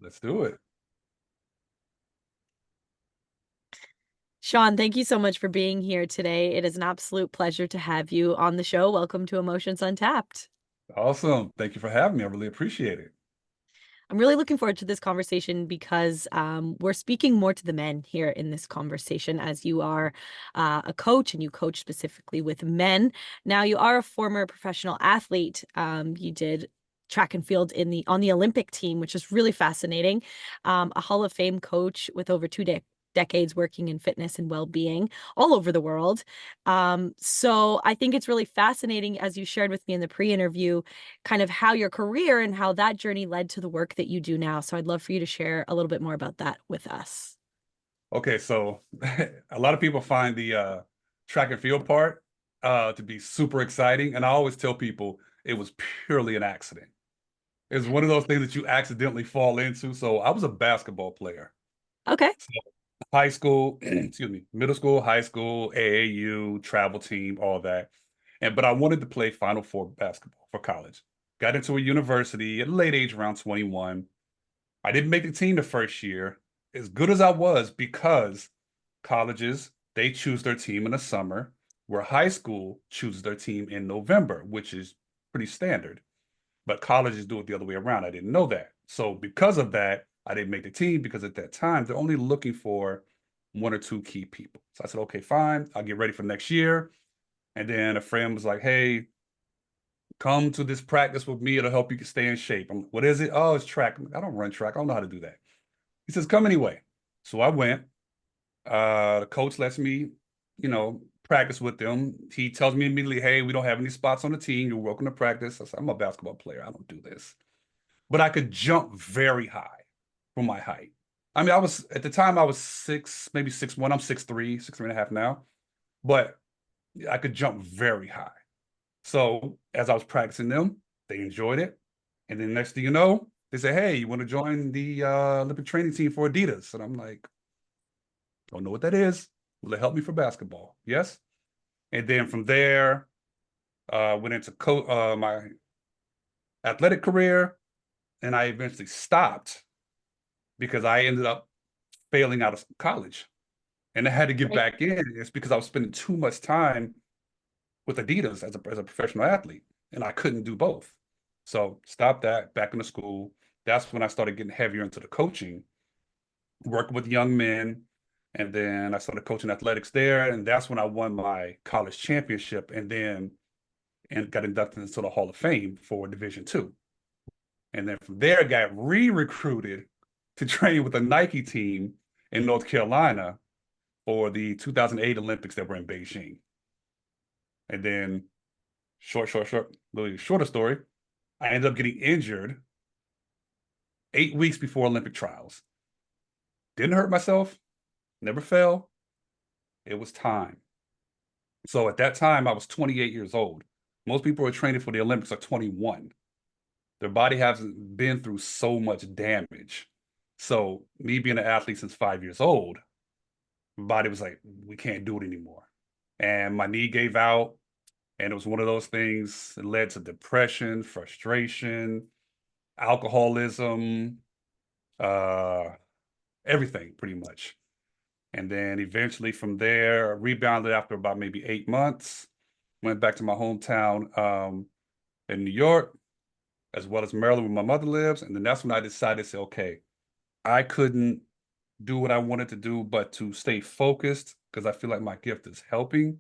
Let's do it. Shaun, thank you so much for being here today. It is an absolute pleasure to have you on the show. Welcome to Emotions Untapped. Awesome. Thank you for having me. I really appreciate it. I'm really looking forward to this conversation because we're speaking more to the men here in this conversation, as you are a coach and you coach specifically with men. Now, you are a former professional athlete. You did track and field in the on the Olympic team, which is really fascinating. A Hall of Fame coach with over decades working in fitness and well-being all over the world. So I think it's really fascinating, as you shared with me in the pre-interview, kind of how your career and how that journey led to the work that you do now. So I'd love for you to share a little bit more about that with us. Okay, so a lot of people find the track and field part to be super exciting, and I always tell people it was purely an accident. It's one of those things that you accidentally fall into. So I was a basketball player. Okay. So high school, excuse me, middle school, high school, AAU, travel team, all that. But I wanted to play Final Four basketball for college. Got into a university at a late age, around 21. I didn't make the team the first year, as good as I was, because colleges, they choose their team in the summer, where high school chooses their team in November, which is pretty standard. But colleges do it the other way around. I didn't know that. So because of that, I didn't make the team because at that time, they're only looking for one or two key people. So I said, okay, fine. I'll get ready for next year. And then a friend was like, hey, come to this practice with me. It'll help you stay in shape. I'm like, what is it? Oh, it's track. I don't run track. I don't know how to do that. He says, come anyway. So I went. The coach lets me, practice with them. He tells me immediately, hey, we don't have any spots on the team. You're welcome to practice. I said, I'm a basketball player. I don't do this. But I could jump very high for my height. I mean, I was at the time I was six, maybe 6'1". I'm 6'3", 6'3" and a half now. But I could jump very high. So as I was practicing them, they enjoyed it. And then next thing you know, they say, hey, you want to join the Olympic training team for Adidas? And I'm like, don't know what that is. Will it help me for basketball? Yes. And then from there, went into my athletic career, and I eventually stopped because I ended up failing out of college, and I had to get Right. back in. It's because I was spending too much time with Adidas as a professional athlete, and I couldn't do both. So stopped that, back into school. That's when I started getting heavier into the coaching, working with young men. And then I started coaching athletics there. And that's when I won my college championship and got inducted into the Hall of Fame for Division II. And then from there, I got re-recruited to train with the Nike team in North Carolina for the 2008 Olympics that were in Beijing. And then really shorter story, I ended up getting injured 8 weeks before Olympic trials. Didn't hurt myself, never fell. It was time. So at that time, I was 28 years old. Most people who are training for the Olympics are 21. Their body hasn't been through so much damage. So me being an athlete since 5 years old, my body was like, we can't do it anymore. And my knee gave out. And it was one of those things that led to depression, frustration, alcoholism, uh, everything pretty much. And then eventually from there, rebounded after about maybe 8 months, went back to my hometown in New York, as well as Maryland, where my mother lives. And then that's when I decided to say, okay, I couldn't do what I wanted to do, but to stay focused, because I feel like my gift is helping,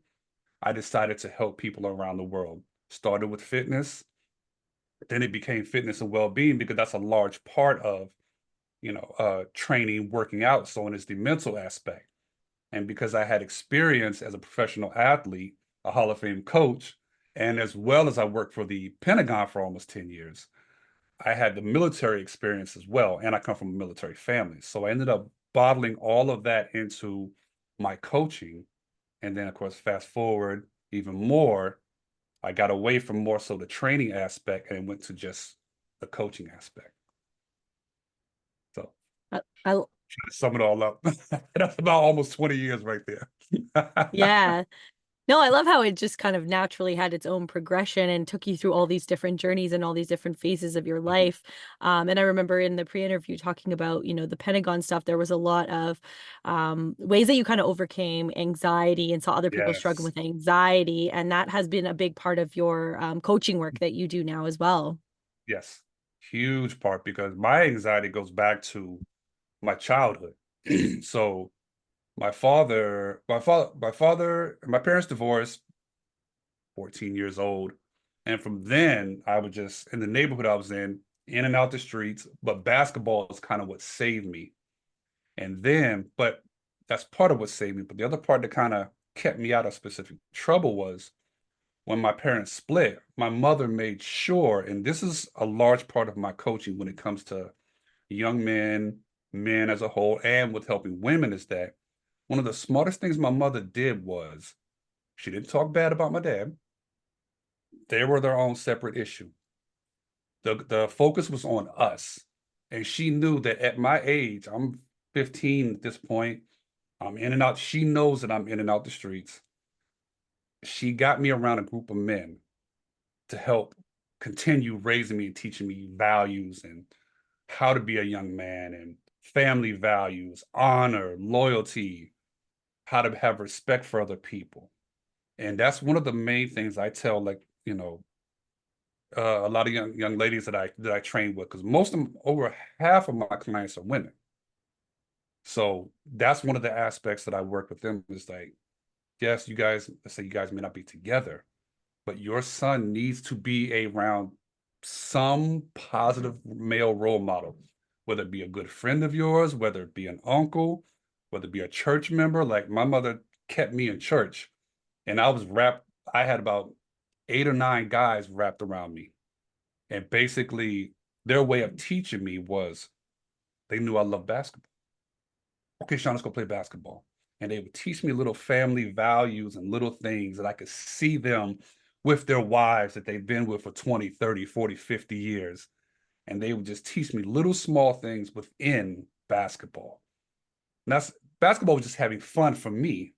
I decided to help people around the world. Started with fitness, then it became fitness and well-being because that's a large part of, training, working out. So it's the mental aspect. And because I had experience as a professional athlete, a Hall of Fame coach, and as well as I worked for the Pentagon for almost 10 years, I had the military experience as well. And I come from a military family. So I ended up bottling all of that into my coaching. And then, of course, fast forward even more, I got away from more so the training aspect and went to just the coaching aspect. So I trying to sum it all up. That's about almost 20 years right there. yeah. No, I love how it just kind of naturally had its own progression and took you through all these different journeys and all these different phases of your Mhm. life. And I remember in the pre-interview talking about, the Pentagon stuff, there was a lot of ways that you kind of overcame anxiety and saw other people struggling Yes. with anxiety. And that has been a big part of your coaching work that you do now as well. Yes. Huge part because my anxiety goes back to my childhood. So my parents divorced, 14 years old. And from then, I was just in the neighborhood I was in and out the streets. But basketball is kind of what saved me. And then, but that's part of what saved me. But the other part that kind of kept me out of specific trouble was when my parents split, my mother made sure, and this is a large part of my coaching when it comes to young men, men as a whole, and with helping women, is that one of the smartest things my mother did was she didn't talk bad about my dad. They were their own separate issue. The focus was on us. And she knew that at my age, I'm 15 at this point, I'm in and out. She knows that I'm in and out the streets. She got me around a group of men to help continue raising me and teaching me values and how to be a young man and family values, honor, loyalty, how to have respect for other people. And that's one of the main things I tell, like, a lot of young ladies that I train with, because most of them, over half of my clients are women. So that's one of the aspects that I work with them is like, yes, you guys, let's say you guys may not be together, but your son needs to be around some positive male role model, whether it be a good friend of yours, whether it be an uncle, whether it be a church member. Like my mother kept me in church, and I had about 8 or 9 guys wrapped around me. And basically, their way of teaching me was they knew I loved basketball. Okay, Shaun, let's go play basketball. And they would teach me little family values and little things that I could see them with their wives that they've been with for 20, 30, 40, 50 years. And they would just teach me little small things within basketball. And that's basketball was just having fun for me,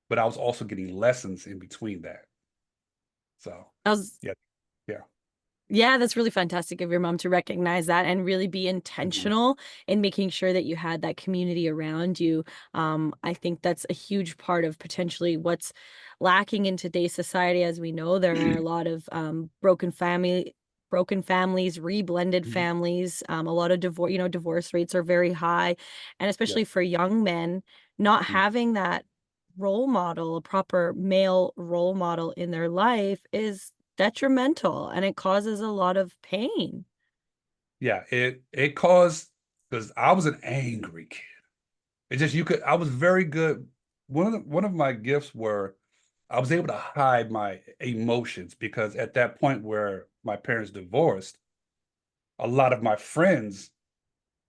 but I was also getting lessons in between that. So I was yeah, yeah. Yeah, that's really fantastic of your mom to recognize that and really be Mhm. intentional in making sure that you had that community around you. I think that's a huge part of potentially what's lacking in today's society. As we know, there are a lot of broken families, reblended Mhm. families. A lot of divorce rates are very high, and Yeah. especially for young men, not Mhm. having that role model, a proper male role model in their life is detrimental and it causes a lot of pain. Yeah, it caused because I was an angry kid. It just you could I was very good. One of my gifts were I was able to hide my emotions because at that point where my parents divorced, a lot of my friends,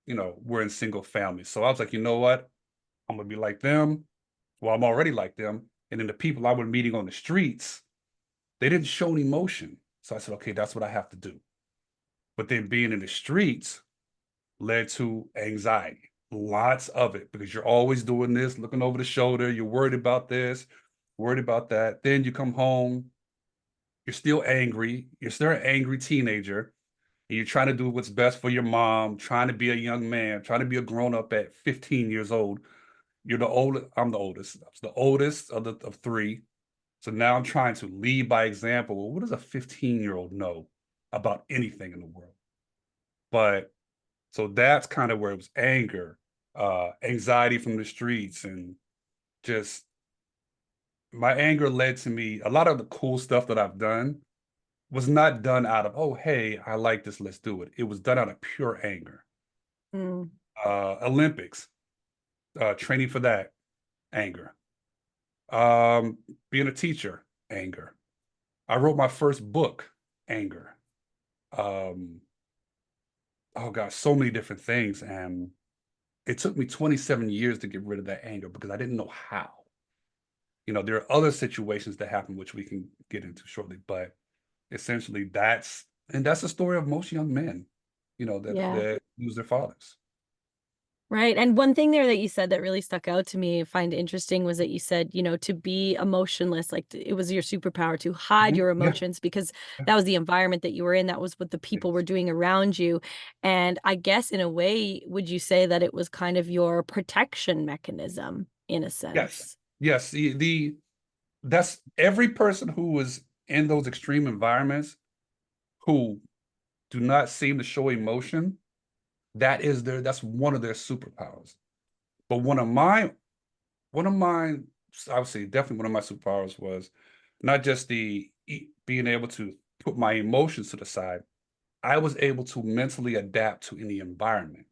were in single families. So I was like, you know what? I'm gonna be like them. Well, I'm already like them. And then the people I was meeting on the streets, they didn't show any emotion. So I said, okay, that's what I have to do. But then being in the streets led to anxiety, lots of it, because you're always doing this, looking over the shoulder. You're worried about this, worried about that. Then you come home, you're still angry. You're still an angry teenager. And you're trying to do what's best for your mom, trying to be a young man, trying to be a grown up at 15 years old. You're the oldest. I'm the oldest. I was the oldest of three. So now I'm trying to lead by example. Well, what does a 15-year-old know about anything in the world? But so that's kind of where it was anger, anxiety from the streets, and just my anger led to me. A lot of the cool stuff that I've done was not done out of, oh, hey, I like this, let's do it. It was done out of pure anger. Mm. Olympics, training for that, anger. Um, Being a teacher, anger. I wrote my first book, anger. Um, oh gosh, so many different things. And it took me 27 years to get rid of that anger because I didn't know how. There are other situations that happen, which we can get into shortly, but essentially that's the story of most young men, that Yeah. lose their fathers. Right. And one thing there that you said that really stuck out to me, find interesting, was that you said, to be emotionless, like it was your superpower to hide Mhm. your Yeah. emotions because Yeah. that was the environment that you were in. That was what the people were Yes. doing around you. And I guess in a way, would you say that it was kind of your protection mechanism in a Yes. sense? Yes. That's every person who is in those extreme environments who do not seem to show emotion. That's one of their superpowers. But one of mine, I would say definitely one of my superpowers was not just being able to put my emotions to the side. I was able to mentally adapt to any environment.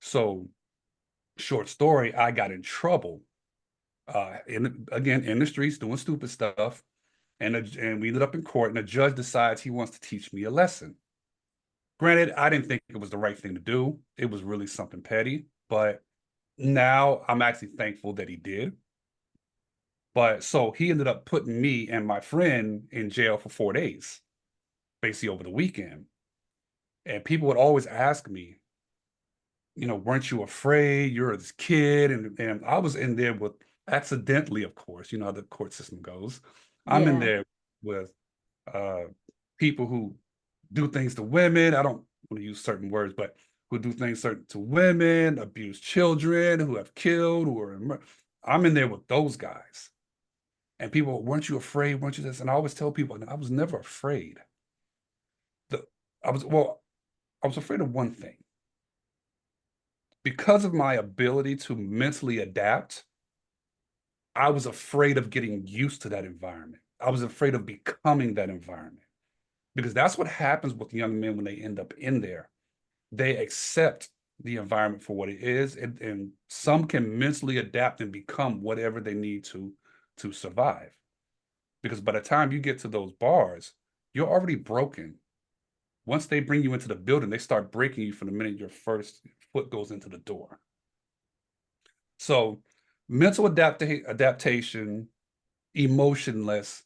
So, short story, I got in trouble in the streets doing stupid stuff, and we ended up in court, and the judge decides he wants to teach me a lesson. Granted, I didn't think it was the right thing to do. It was really something petty, but now I'm actually thankful that he did. But so he ended up putting me and my friend in jail for 4 days, basically over the weekend. And people would always ask me, weren't you afraid? You're this kid. And I was in there with accidentally, of course, you know how the court system goes. I'm in Yeah. there with uh, people who do things to women. I don't want to use certain words, but who do things certain to women, abuse children, who have killed, I'm in there with those guys. And people, weren't you afraid? Weren't you this? And I always tell people, I was never afraid. The, well, I was afraid of one thing. Because of my ability to mentally adapt, I was afraid of getting used to that environment. I was afraid of becoming that environment because that's what happens with young men when they end up in there. They accept the environment for what it is, and some can mentally adapt and become whatever they need to survive. Because by the time you get to those bars, you're already broken. Once they bring you into the building, they start breaking you from the minute your first foot goes into the door. So mental adaptation, emotionless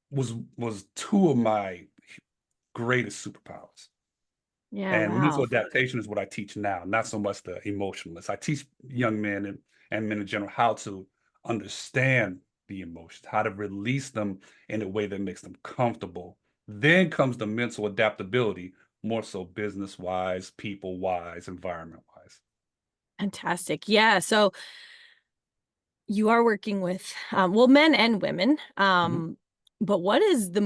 was two of my greatest superpowers. Yeah. And mental Wow. adaptation is what I teach now, not so much the emotionless. I teach young men and men in general how to understand the emotions, how to release them in a way that makes them comfortable. Then comes the mental adaptability, more so business wise, people wise, environment wise. Fantastic. Yeah. So you are working with, well, men and women. Mhm. But what is the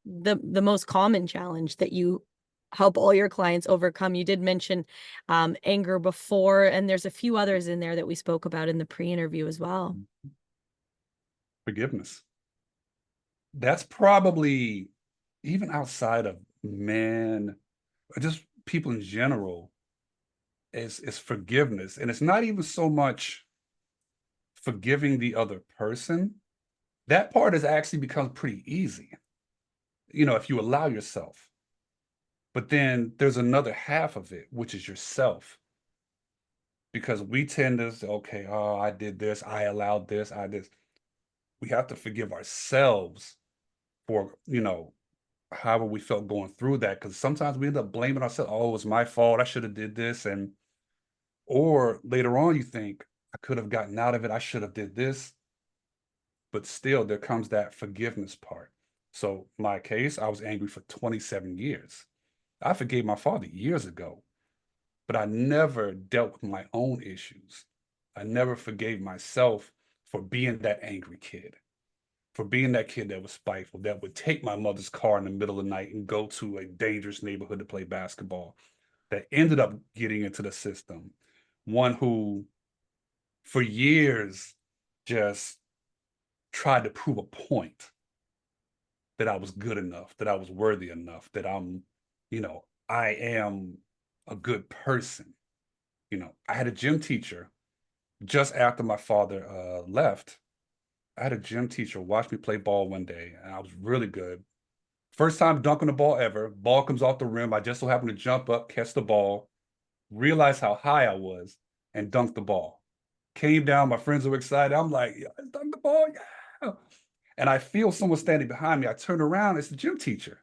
the most common challenge that you help all your clients overcome? You did mention anger before, and there's a few others in there that we spoke about in the pre-interview as well. Forgiveness. That's probably even outside of men, just people in general, is forgiveness. And it's not even so much forgiving the other person. That part has actually become pretty easy, if you allow yourself. But then there's another half of it, which is yourself. Because we tend to say, okay, oh, I did this, I allowed this, I did. We have to forgive ourselves for, however we felt going through that. Because sometimes we end up blaming ourselves. Oh, it was my fault. I should have did this. Or later on, you think, I could have gotten out of it. I should have did this. But still, there comes that forgiveness part. So my case, I was angry for 27 years. I forgave my father years ago, but I never dealt with my own issues. I never forgave myself for being that angry kid, for being that kid that was spiteful, that would take my mother's car in the middle of the night and go to a dangerous neighborhood to play basketball, that ended up getting into the system. One who, for years, just tried to prove a point that I was good enough, that I was worthy enough, that I am a good person. I had a gym teacher just after my father left. I had a gym teacher watch me play ball one day, and I was really good. First time dunking the ball ever. Ball comes off the rim. I just so happened to jump up, catch the ball, realize how high I was, and dunk the ball. Came down. My friends were excited. I'm like, yeah, I dunked the ball, yeah. And I feel someone standing behind me. I turn around. It's the gym teacher.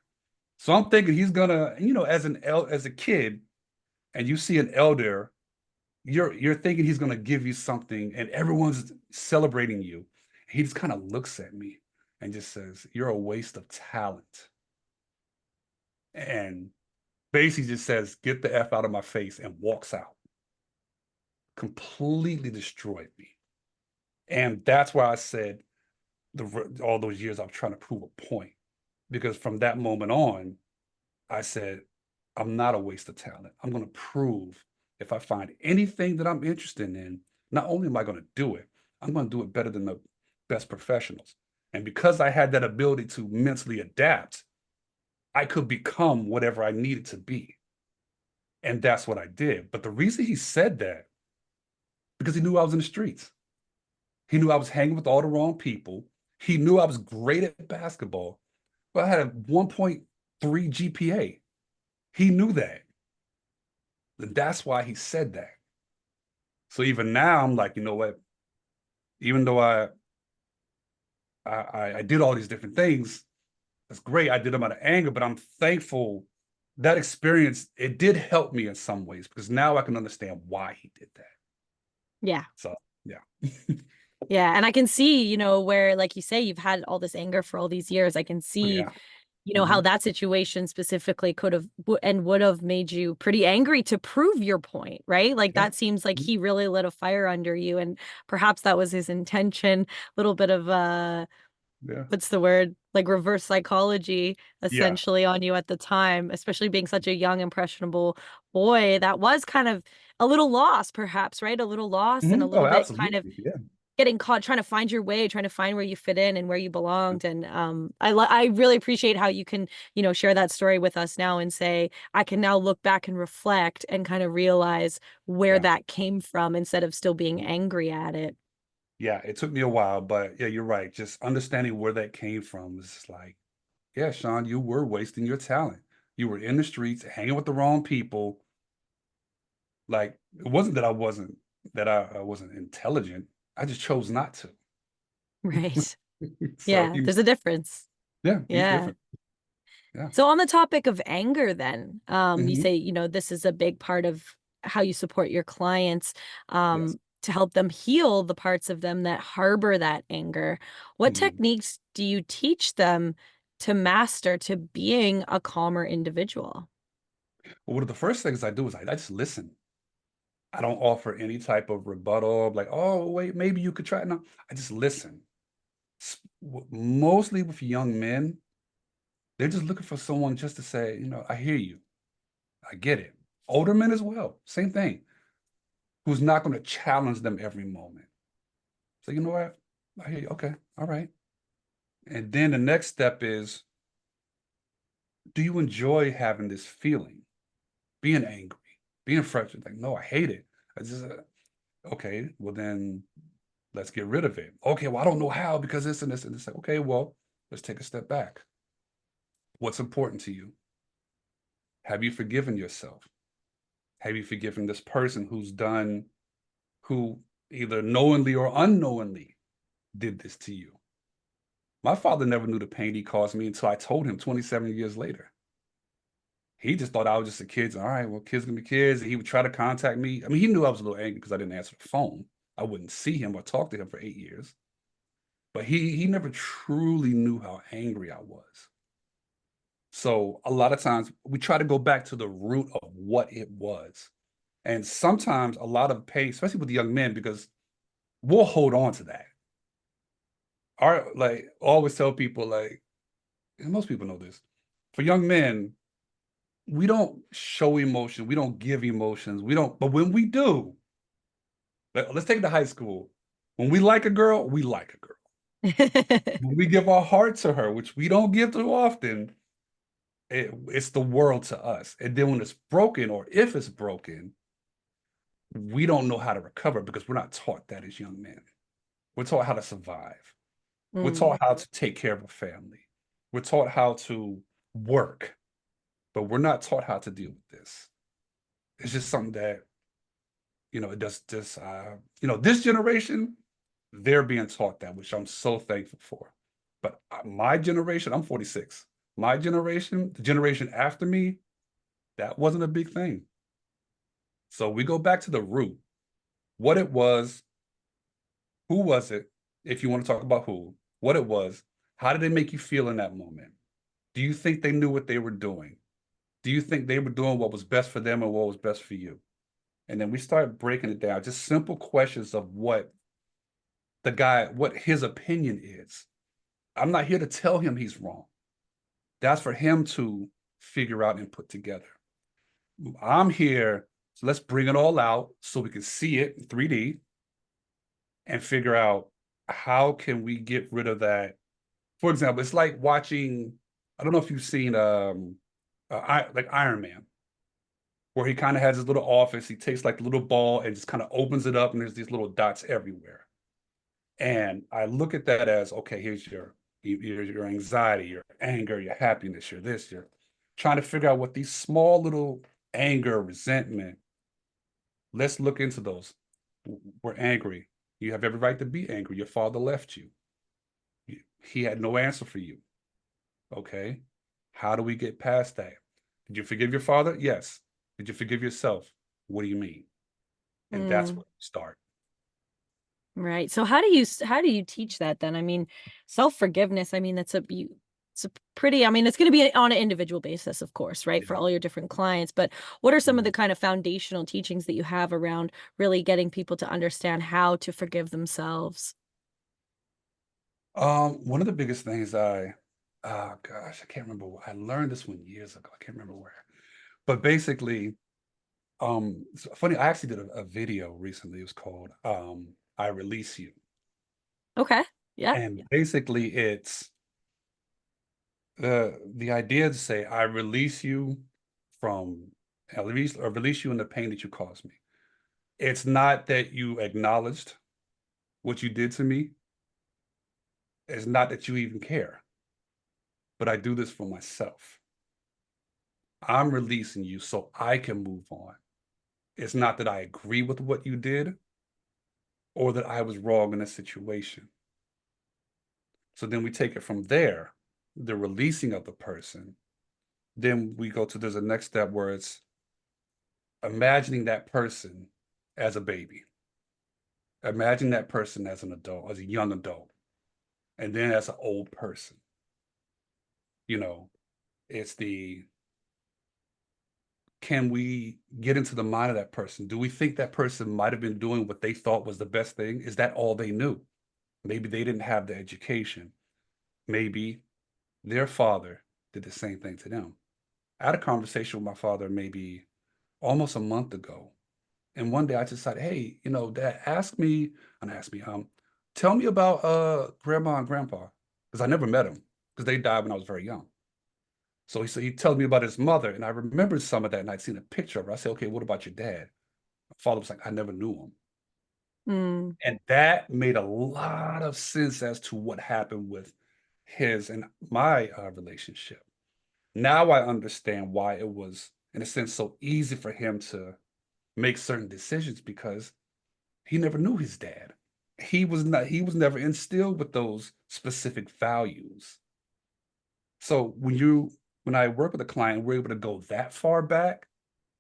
So I'm thinking he's gonna, as a kid, and you see an elder, you're thinking he's going to give you something, and everyone's celebrating you. He just kind of looks at me and just says, "You're a waste of talent," and basically just says, "Get the F out of my face," and walks out. Completely destroyed me. And that's why I said all those years I was trying to prove a point. Because from that moment on, I said, I'm not a waste of talent. I'm going to prove if I find anything that I'm interested in, not only am I going to do it, I'm going to do it better than the best professionals. And because I had that ability to mentally adapt, I could become whatever I needed to be. And that's what I did. But the reason he said that, because he knew I was in the streets. He knew I was hanging with all the wrong people. He knew I was great at basketball. But I had a 1.3 GPA. He knew that. And that's why he said that. So even now, I'm like, you know what? Even though I did all these different things, that's great. I did them out of anger, but I'm thankful that experience, it did help me in some ways because now I can understand why he did that. Yeah. So yeah. Yeah. And I can see, where, like you say, you've had all this anger for all these years. I can Oh, see, yeah. how Hmm. that situation specifically could have and would have made you pretty angry to prove your point, right? Like Yeah. that seems like Mhm. he really lit a fire under you, and perhaps that was his intention. A little bit of Yeah. what's the word? Like reverse psychology Yeah. essentially on you at the time, especially being such a young, impressionable boy that was kind of a little lost, perhaps, right? A little lost and a Oh, little bit kind of absolutely. Yeah. getting caught trying to find your way, trying to find where you fit in and where you belonged. And I really appreciate how you can, share that story with us now and say, I can now look back and reflect and kind of realize where Yeah. that came from instead of still being angry at it. Yeah. It took me a while, but yeah, you're right. Just understanding where that came from is just like, yeah, Shaun, you were wasting your talent. You were in the streets, hanging with the wrong people. Like it wasn't that I wasn't intelligent. I just chose not to. Right. So Yeah, there's a difference. yeah, he's Yeah. different. Yeah. So on the topic of anger then, you Hmm. say, this is a big part of how you support your clients, Yes. to help them heal the parts of them that harbor that anger. What Mhm. techniques do you teach them to master to being a calmer individual? Well, one of the first things I do is I just listen. I don't offer any type of rebuttal, like, oh, wait, maybe you could try. No, I just listen. Mostly with young men, they're just looking for someone just to say, I hear you. I get it. Older men as well, same thing, who's not going to challenge them every moment. So, you know what? I hear you. Okay. All right. And then the next step is, do you enjoy having this feeling, being angry, being frustrated? Like, no, I hate it. I just, okay, well, then let's get rid of it. Okay, well, I don't know how because this and this and this. Like, okay, well, let's take a step back. What's important to you? Have you forgiven yourself? Have you forgiven this person who either knowingly or unknowingly did this to you? My father never knew the pain he caused me until I told him 27 years later. He just thought I was just a kid. All right, well, kids gonna be kids. And he would try to contact me. I mean, he knew I was a little angry because I didn't answer the phone. I wouldn't see him or talk to him for 8 years. But he never truly knew how angry I was. So a lot of times we try to go back to the root of what it was. And sometimes a lot of pain, especially with the young men, because we'll hold on to that. Like I always tell people, like, and most people know this, for young men, we don't show emotion, we don't give emotions, we don't, but when we do, let's take it to high school. When we like a girl, we like a girl. When we give our heart to her, which we don't give too often, it's the world to us. And then when it's broken, or if it's broken, we don't know how to recover because we're not taught that as young men. We're taught how to survive. We're Mm, taught how to take care of a family. We're taught how to work, but we're not taught how to deal with this. It's just something that, it does just, this generation, they're being taught that, which I'm so thankful for. But my generation, I'm 46. My generation, the generation after me, that wasn't a big thing. So we go back to the root, what it was, who was it, if you want to talk about who, what it was, how did it make you feel in that moment? Do you think they knew what they were doing? Do you think they were doing what was best for them or what was best for you? And then we start breaking it down, just simple questions of what his opinion is. I'm not here to tell him he's wrong. That's for him to figure out and put together. I'm here, so let's bring it all out so we can see it in 3D and figure out how can we get rid of that. For example, it's like watching, I don't know if you've seen like Iron Man, where he kind of has his little office. He takes like the little ball and just kind of opens it up, and there's these little dots everywhere. And I look at that as, okay, here's your anxiety, your anger, your happiness, your this, you're trying to figure out what these small little anger, resentment, let's look into those. We're angry. You have every right to be angry. Your father left you. He had no answer for you. Okay. How do we get past that? Did you forgive your father? Yes. Did you forgive yourself? What do you mean? And that's Mm, where we start. right. So how do you teach that then? I mean, self-forgiveness, I mean, it's a pretty, I mean, it's going to be on an individual basis, of course, right? For Yeah. all your different clients, but what are some of the Mhm. kind of foundational teachings that you have around really getting people to understand how to forgive themselves? One of the biggest things oh gosh, I can't remember. I learned this one years ago. I can't remember where. But basically, it's funny, I actually did a video recently. It was called I Release You. Okay. Yeah. And basically it's the idea to say I release you from release you in the pain that you caused me. It's not that you acknowledged what you did to me. It's not that you even care, but I do this for myself. I'm releasing you so I can move on. It's not that I agree with what you did or that I was wrong in a situation. So then we take it from there, the releasing of the person. Then we go to there's a next step where it's imagining that person as a baby. Imagine that person as an adult, as a young adult, and then as an old person. You know, it's the can we get into the mind of that person? Do we think that person might have been doing what they thought was the best thing? Is that all they knew? Maybe they didn't have the education. Maybe their father did the same thing to them. I had a conversation with my father maybe almost a month ago. And one day I just said, hey, Dad, ask me, tell me about grandma and grandpa. Because I never met them because they died when I was very young. So he told me about his mother, and I remembered some of that, and I'd seen a picture of her. I said, okay, what about your dad? My father was like, I never knew him. Mm, And that made a lot of sense as to what happened with his and my relationship. Now I understand why it was, in a sense, so easy for him to make certain decisions because he never knew his dad. He was never instilled with those specific values. So when I work with a client, we're able to go that far back,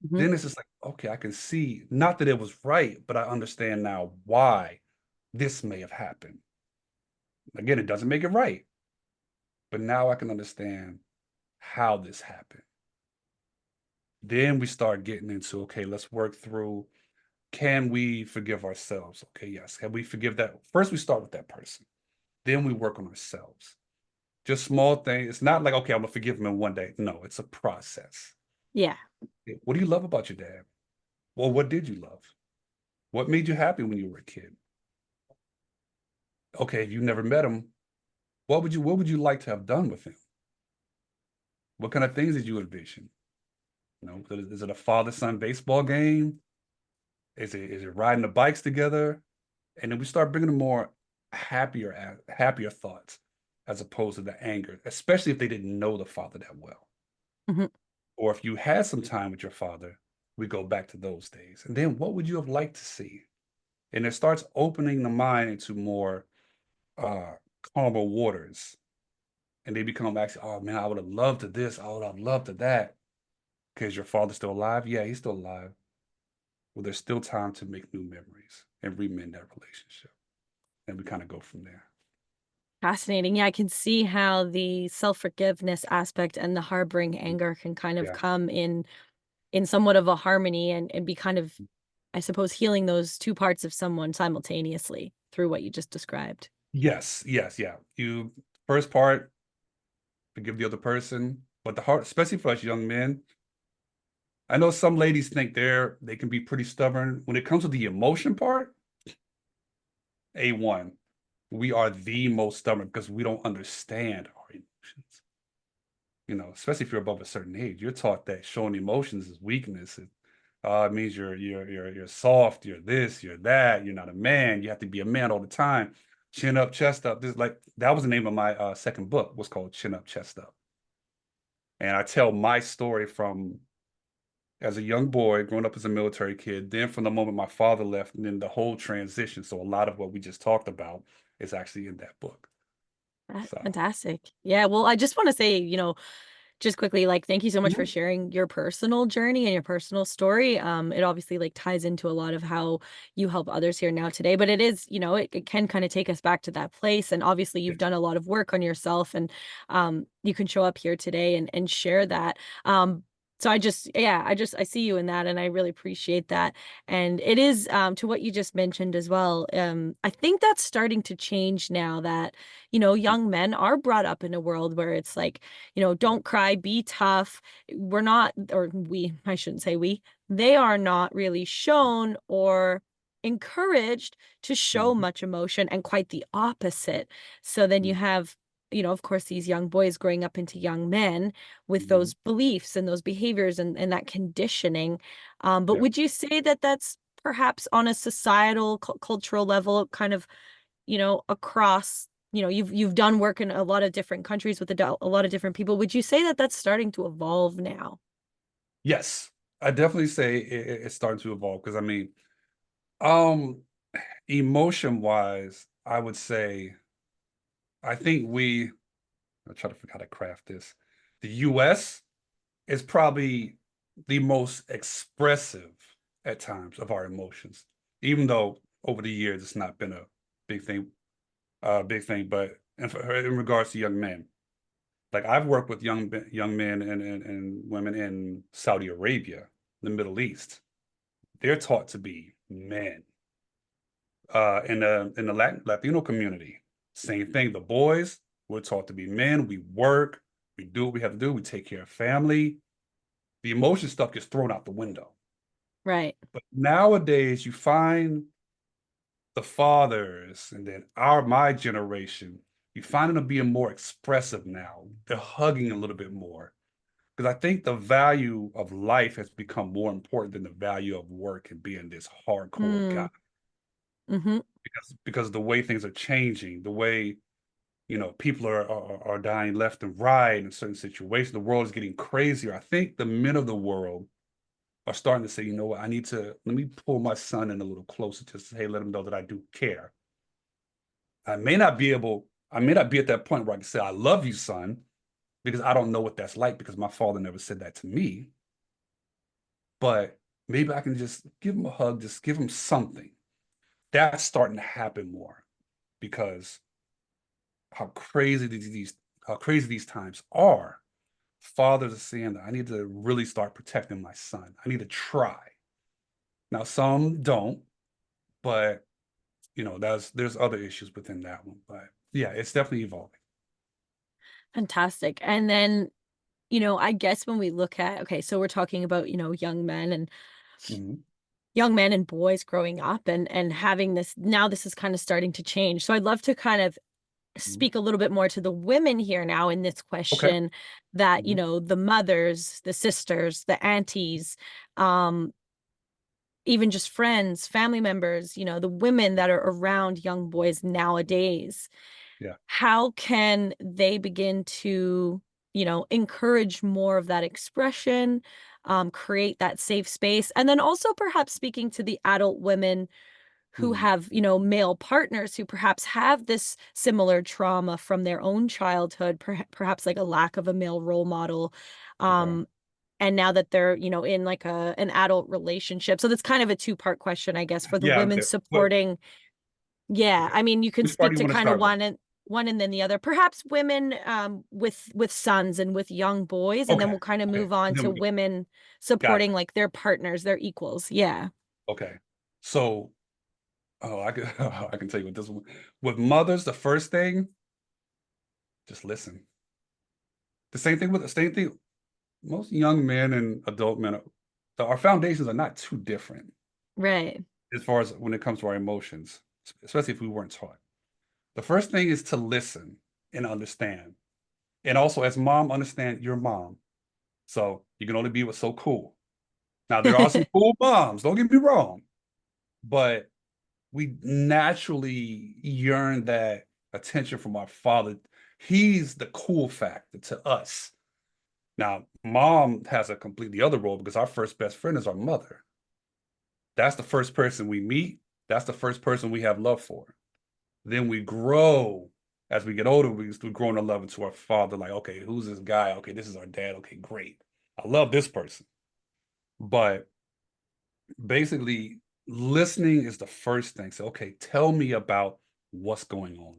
mhm. then it's just like, okay, I can see, not that it was right, but I understand now why this may have happened. Again, it doesn't make it right, but now I can understand how this happened. Then we start getting into, okay, let's work through, can we forgive ourselves? Okay, yes. Can we forgive that? First, we start with that person. Then we work on ourselves. Just small things. It's not like, okay, I'm gonna forgive him in one day. No, it's a process. Yeah. What do you love about your dad? Well, what did you love? What made you happy when you were a kid? Okay, if you never met him, what would you like to have done with him? What kind of things did you envision? Is it a father-son baseball game? Is it riding the bikes together? And then we start bringing them more happier thoughts as opposed to the anger, especially if they didn't know the father that well. Mhm. Or if you had some time with your father, we go back to those days. And then what would you have liked to see? And it starts opening the mind into more uh, calmer waters. And they become actually, oh man, I would have loved to this, I would have loved to that. Because your father's still alive? Yeah, he's still alive. well, there's still time to make new memories and remend that relationship. And we kind of go from there. Fascinating. Yeah, I can see how the self-forgiveness aspect and the harboring anger can kind of Yeah. come in somewhat of a harmony and be kind of, I suppose, healing those two parts of someone simultaneously through what you just described. Yes, yes, yeah. You first part, forgive the other person, but the heart, especially for us young men, I know some ladies think they can be pretty stubborn. When it comes to the emotion part, A1. We are the most stubborn because we don't understand our emotions. Especially if you're above a certain age, you're taught that showing emotions is weakness. It means you're soft, you're this, you're that, you're not a man. You have to be a man all the time. Chin up, chest up. This like that was the name of my second book, was called Chin Up, Chest Up. And I tell my story from as a young boy, growing up as a military kid, then from the moment my father left, and then the whole transition. So a lot of what we just talked about is actually in that book. So Fantastic. Yeah, well, I just want to say, just quickly, like, thank you so much for mhm. sharing your personal journey and your personal story. It obviously like ties into a lot of how you help others here now today, but it is, it can kind of take us back to that place. And obviously Yeah. you've done a lot of work on yourself and you can show up here today and share that. So I see you in that and I really appreciate that. And it is to what you just mentioned as well. I think that's starting to change now that, young men are brought up in a world where it's like, Yeah. don't cry, be tough. We're not, or we, I shouldn't say we, they are not really shown or encouraged to show Mhm. much emotion and quite the opposite. So then you Mhm. have, of course, these young boys growing up into young men with Mhm. those beliefs and those behaviors and that conditioning. But Yeah. would you say that that's perhaps on a societal, cultural level, kind of across, you've done work in a lot of different countries with a lot of different people. Would you say that that's starting to evolve now? Yes, I definitely say it's starting to evolve because I mean, um, emotion wise, I would say I think I try to figure out how to craft this. The US is probably the most expressive at times of our emotions, even though over the years it's not been a big thing, but in regards to young men, like I've worked with young men and women in Saudi Arabia, the Middle East. They're taught to be men. In the Latino community, same thing. The boys, we're taught to be men. We work, we do what we have to do. We take care of family. The emotion stuff gets thrown out the window. Right. But nowadays, you find the fathers, and then my generation, you find them being more expressive now. They're hugging a little bit more because I think the value of life has become more important than the value of work and being this hardcore guy. Mm, mm-hmm. Because the way things are changing, the way people are dying left and right in certain situations, the world is getting crazier. I think the men of the world are starting to say, you know what, let me pull my son in a little closer, just to, hey, let him know that I do care. I may not be at that point where I can say I love you, son, because I don't know what that's like because my father never said that to me. But maybe I can just give him a hug, just give him something. That's starting to happen more because how crazy these times are. Fathers are saying that I need to really start protecting my son. I need to try. Now some don't, but there's other issues within that one. But yeah, it's definitely evolving. Fantastic. And then, I guess when we look at, okay, so we're talking about, Mhm. young men and boys growing up and having this, now this is kind of starting to change. So I'd love to kind of Mhm. speak a little bit more to the women here now in this Okay. question that, Mhm. the mothers, the sisters, the aunties, um, even just friends, family members, the women that are around young boys nowadays, Yeah. how can they begin to, encourage more of that expression, create that safe space, and then also perhaps speaking to the adult women who Mhm. have, male partners who perhaps have this similar trauma from their own childhood, perhaps like a lack of a male role model, Okay. um, and now that they're, in like an adult relationship. So that's kind of a two-part question, I guess, for the Yeah, women okay. What supporting. Yeah, okay. I mean, you could Which part speak do you to want to kind of start with? one and then the other. Perhaps women with sons and with young boys, and then Okay. we'll kind of Okay. move on And then to we go. women Got it. supporting like their partners, their equals. Yeah. Okay. So, oh, I can I can tell you what this one with mothers, the first thing, just listen. The same thing. Most young men and adult men, our foundations are not too different Right. as far as when it comes to our emotions, especially if we weren't taught. The first thing is to listen and understand. And also, as mom, understand your mom. So you can only be with so cool. Now, there are some cool moms, don't get me wrong, but we naturally yearn that attention from our father. He's the cool factor to us. Now, mom has a completely other role because our first best friend is our mother. That's the first person we meet. That's the first person we have love for. Then we grow as we get older. We grow in love into our father. Like, okay, who's this guy? Okay, this is our dad. Okay, great. I love this person. But basically, listening is the first thing. So, okay, tell me about what's going on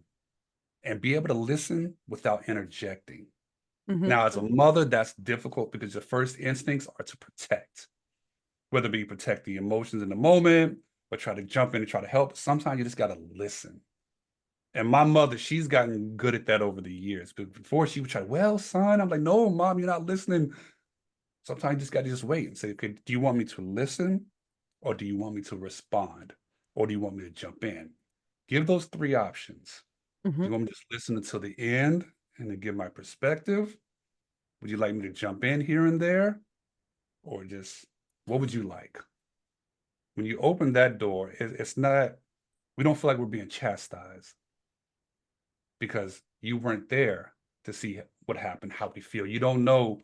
and be able to listen without interjecting. Hmm. Now, as a mother, that's difficult because your first instincts are to protect, whether it be protect the emotions in the moment or try to jump in and try to help. Sometimes you just got to listen. And my mother, she's gotten good at that over the years. But before she would try, well, son, I'm like, no, mom, you're not listening. Sometimes you just got to just wait and say, okay, do you want me to listen or do you want me to respond? Or do you want me to jump in? Give those three options. Do Hmm. you want me to just listen until the end and then give my perspective? Would you like me to jump in here and there? Or just, what would you like? When you open that door, it's not, we don't feel like we're being chastised because you weren't there to see what happened, how we feel. You don't know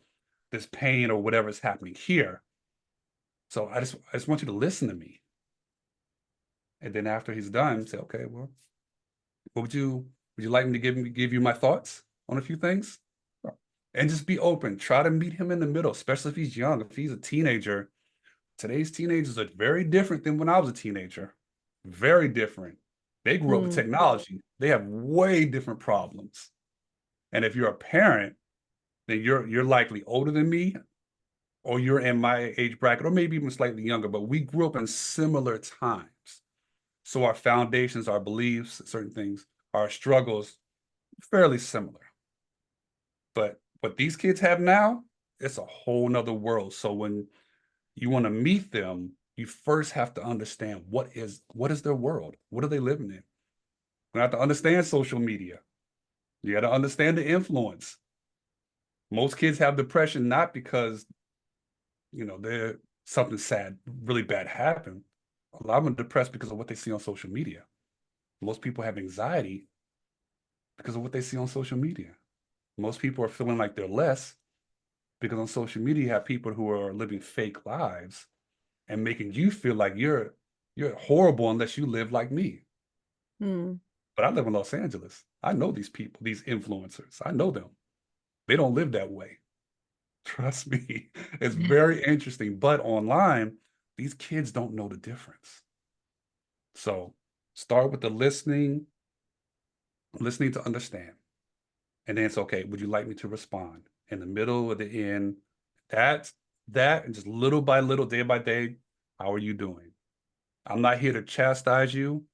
this pain or whatever is happening here. So I just want you to listen to me. And then after he's done, say, okay, well, what would you like me to give you my thoughts on a few things? And just be open. Try to meet him in the middle, especially if he's young. If he's a teenager, today's teenagers are very different than when I was a teenager. Very different. They grew up with Mm. technology. They have way different problems. And if you're a parent, then you're likely older than me, or you're in my age bracket, or maybe even slightly younger, but we grew up in similar times. So our foundations, our beliefs, certain things, our struggles, fairly similar. But what these kids have now, it's a whole nother world. So when you want to meet them, you first have to understand what is their world? What are they living in? You have to understand social media. You got to understand the influence. Most kids have depression not because they're something sad, really bad happened. A lot of them are depressed because of what they see on social media. Most people have anxiety because of what they see on social media. Most people are feeling like they're less because on social media you have people who are living fake lives and making you feel like you're horrible unless you live like me. Mm. But I live in Los Angeles. I know these people, these influencers. I know them. They don't live that way. Trust me. It's very interesting. But online, these kids don't know the difference. So start with the listening to understand. And then it's okay. Would you like me to respond in the middle or the end? That, that, and just little by little, day by day, how are you doing? I'm not here to chastise you.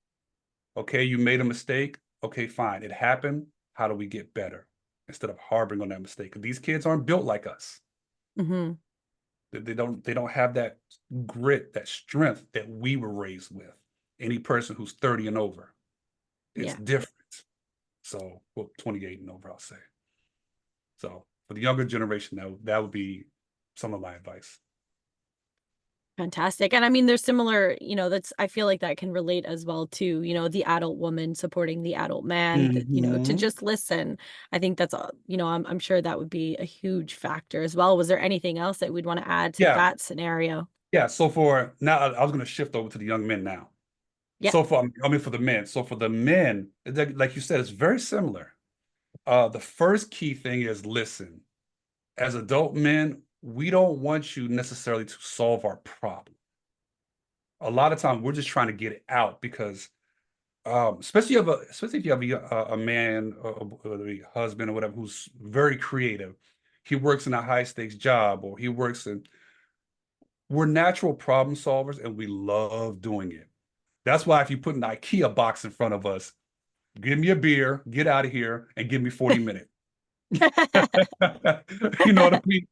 Okay, you made a mistake. Okay, fine. It happened. How do we get better? Instead of harboring on that mistake. These kids aren't built like us. Hmm. They don't have that grit, that strength that we were raised with. Any person who's 30 and over, it's Yeah. different. So, well, 28 and over, I'll say. So, for the younger generation, that would be some of my advice. Fantastic. And I mean, there's similar, that's, I feel like that can relate as well to, the adult woman supporting the adult man, that, to Hmm. just listen. I think that's, I'm sure that would be a huge factor as well. Was there anything else that we'd want to add to Yeah, that scenario? yeah. So for now, I was going to shift over to the young men now. Yeah. So for I mean for the men. So for the men, like you said, it's very similar. The first key thing is listen. As adult men, we don't want you necessarily to solve our problem. A lot of times we're just trying to get it out because especially if you have a man or a husband or whatever who's very creative. He works in a high stakes job or he works in we're natural problem solvers and we love doing it. That's why if you put an IKEA box in front of us, give me a beer, get out of here, and give me 40 minutes. You know what I mean?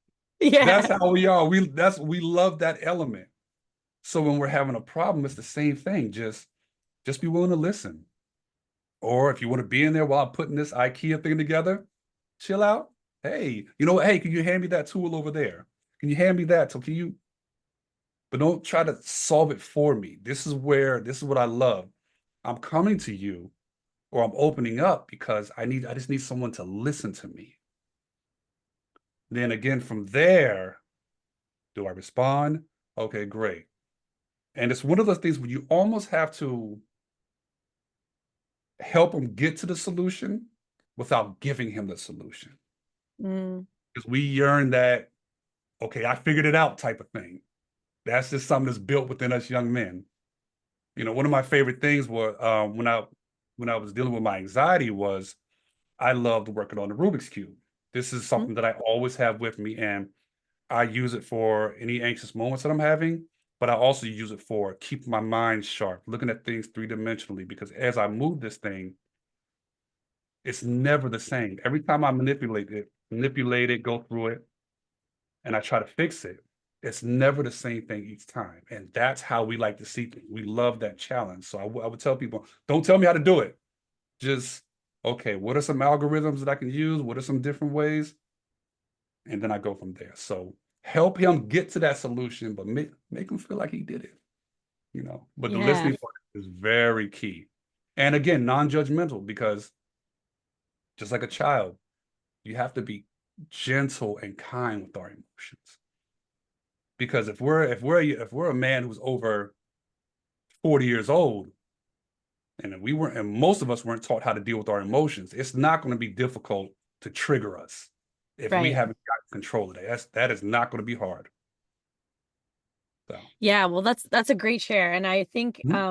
That's Yeah. how we are. We love that element. So when we're having a problem, it's the same thing. Just be willing to listen. Or if you want to be in there while I'm putting this IKEA thing together, chill out. Hey, you know what? Hey, can you hand me that tool over there? Can you hand me that? So can you, but don't try to solve it for me. This is what I love. I'm coming to you or I'm opening up because I just need someone to listen to me. Then again, from there, do I respond? Okay, great. And it's one of those things where you almost have to help him get to the solution without giving him the solution. Mm, Because we yearn that, okay, I figured it out type of thing. That's just something that's built within us young men. One of my favorite things was when I was dealing with my anxiety was I loved working on the Rubik's Cube. This is mm, something that I always have with me, and I use it for any anxious moments that I'm having, but I also use it for keeping my mind sharp, looking at things three-dimensionally, because as I move this thing, it's never the same. Every time I manipulate it, go through it, and I try to fix it, it's never the same thing each time. And that's how we like to see things. We love that challenge. So I would tell people, don't tell me how to do it. Just, okay, what are some algorithms that I can use? What are some different ways? And then I go from there. So help him get to that solution, but make him feel like he did it. But the yeah. listening part is very key. And again, non-judgmental because just like a child, you have to be gentle and kind with our emotions. Because if we're a man who's over 40 years old and most of us weren't taught how to deal with our emotions, it's not going to be difficult to trigger us if we Right. haven't got control of that. That is not going to be hard. So, Yeah, well, that's a great share. And I think mhm,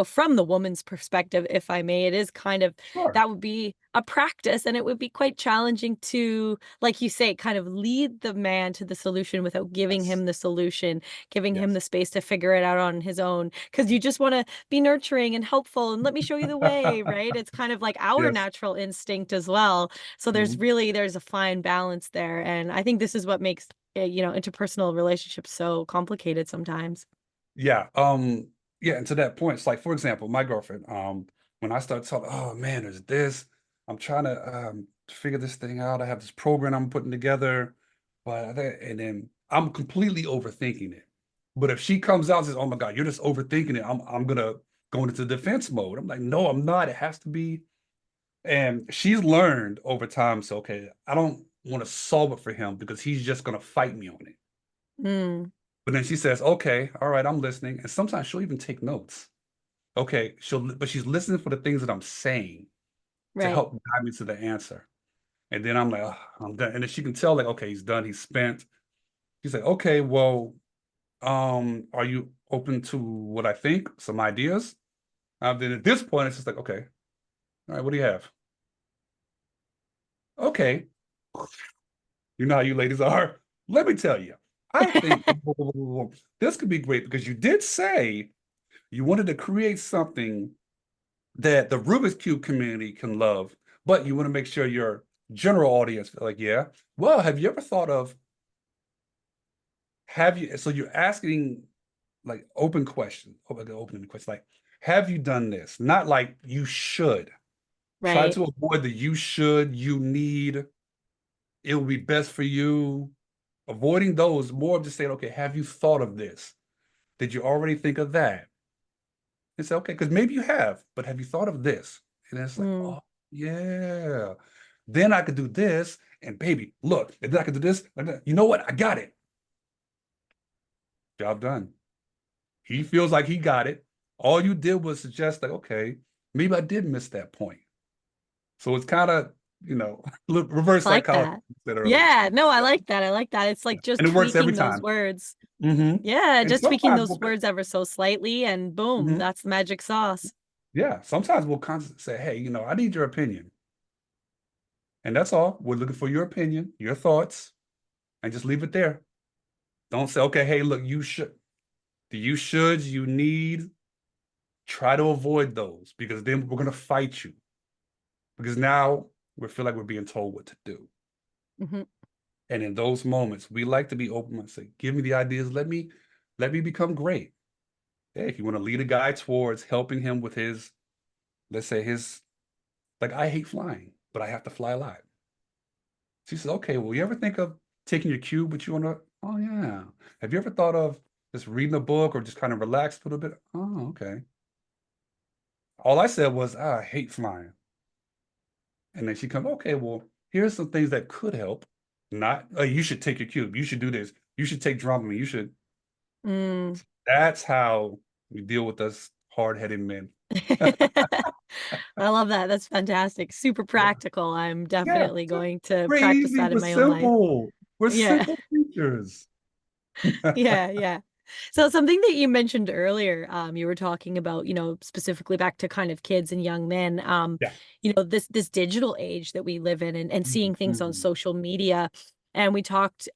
from the woman's perspective, if I may, it is kind of sure. that would be a practice and it would be quite challenging to, like you say, kind of lead the man to the solution without giving Yes. him the solution, giving him Yes. the space to figure it out on his own. Because you just want to be nurturing and helpful and let me show you the way, right? It's kind of like our Yes. natural instinct as well. So Mhm. there's a fine balance there. And I think this is what makes interpersonal relationships so complicated sometimes. Yeah. Yeah. And to that point, it's like, for example, my girlfriend, when I start talking, oh man, there's this, I'm trying to figure this thing out. I have this program I'm putting together, and then I'm completely overthinking it. But if she comes out and says, oh my God, you're just overthinking it, I'm gonna go into defense mode. I'm like, no, I'm not. It has to be. And she's learned over time, so okay, I don't want to solve it for him because he's just gonna fight me on it. Mm, But then she says, okay, all right, I'm listening. And sometimes she'll even take notes. Okay, but she's listening for the things that I'm saying to right. help guide me to the answer. And then I'm like, "Ugh, I'm done." And then she can tell, like, okay, he's done, he's spent. She's like, okay, well, are you open to what I think, some ideas? Then at this point, it's just like, okay, all right, what do you have? Okay, you know how you ladies are. Let me tell you, I think this could be great because you did say you wanted to create something that the Rubik's Cube community can love, but you want to make sure your general audience, like, yeah. Well, have you ever thought of have you? So you're asking like opening questions, like, have you done this? Not like you should. Try Right. to avoid the you should, you need, it will be best for you. Avoiding those, more of just saying, okay, have you thought of this? Did you already think of that? It's okay, because maybe you have, but have you thought of this? And it's like, Mm, oh, yeah. Then I could do this, and baby, look, and then I could do this. And you know what? I got it. Job done. He feels like he got it. All you did was suggest, like, okay, maybe I did miss that point. So it's kind of reverse I like psychology that. you said earlier. Yeah, no, I Yeah. like that. I like that. It's like just And it works every tweaking those time. words. Hmm. Yeah, And just tweaking sometimes those words ever so slightly, and boom, mhm, that's the magic sauce. yeah, sometimes we'll constantly say, hey, I need your opinion. And that's all. We're looking for your opinion, your thoughts, and just leave it there. Don't say, okay, hey, look, you need, try to avoid those because then we're going to fight you. Because now we feel like we're being told what to do. Hmm. And in those moments, we like to be open and say, give me the ideas. Let me become great. Hey, if you want to lead a guy towards helping him with his, let's say like I hate flying, but I have to fly a lot. She says, okay, well, you ever think of taking your cube with you on a, oh yeah. Have you ever thought of just reading a book or just kind of relax a little bit? Oh, okay. All I said was, I hate flying. And then she comes, okay, well, here's some things that could help. Not, you should take your cube. You should do this. You should take Dramamine. You should. Mm. That's how we deal with us hard-headed men. I love that. That's fantastic. Super Yeah. practical. I'm Yeah. definitely going to practice Crazy, that in but my own life. simple. We're Yeah. simple creatures. Yeah, yeah. So something that you mentioned earlier, you were talking about, specifically back to kind of kids and young men, Yeah. this digital age that we live in and seeing things on Mhm. social media. And we talked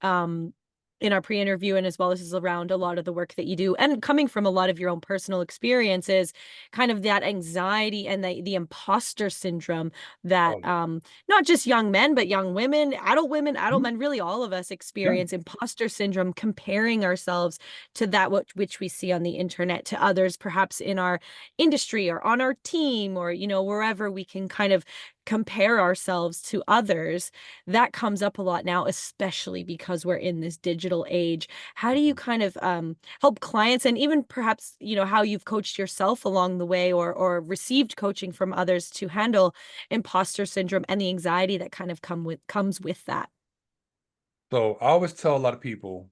in our pre-interview and as well as around a lot of the work that you do and coming from a lot of your own personal experiences, kind of that anxiety and the imposter syndrome that Oh, not just young men, but young women, adult mhm. men, really all of us Yeah. experience imposter syndrome, comparing ourselves to that which we see on the internet to others, perhaps in our industry or on our team or, wherever we can kind of compare ourselves to others. That comes up a lot now, especially because we're in this digital age. How do you kind of help clients and even perhaps, how you've coached yourself along the way or received coaching from others to handle imposter syndrome and the anxiety that kind of comes with that? So I always tell a lot of people,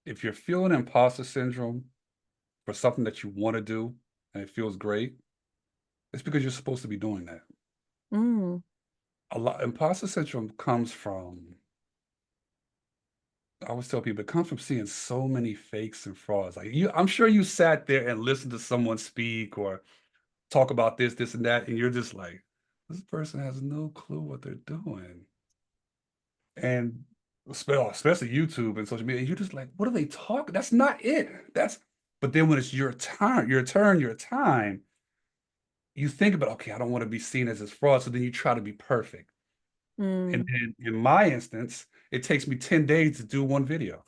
if you're feeling imposter syndrome for something that you want to do and it feels great, it's because you're supposed to be doing that. Mm, A lot imposter syndrome comes from, I always tell people, it comes from seeing so many fakes and frauds. Like I'm sure you sat there and listened to someone speak or talk about this, and that, and you're just like, this person has no clue what they're doing. And especially YouTube and social media, you're just like, what are they talking? That's not it. But then when it's your time, you think about, okay, I don't want to be seen as this fraud. So then you try to be perfect. And mm, then in my instance, it takes me 10 days to do one video.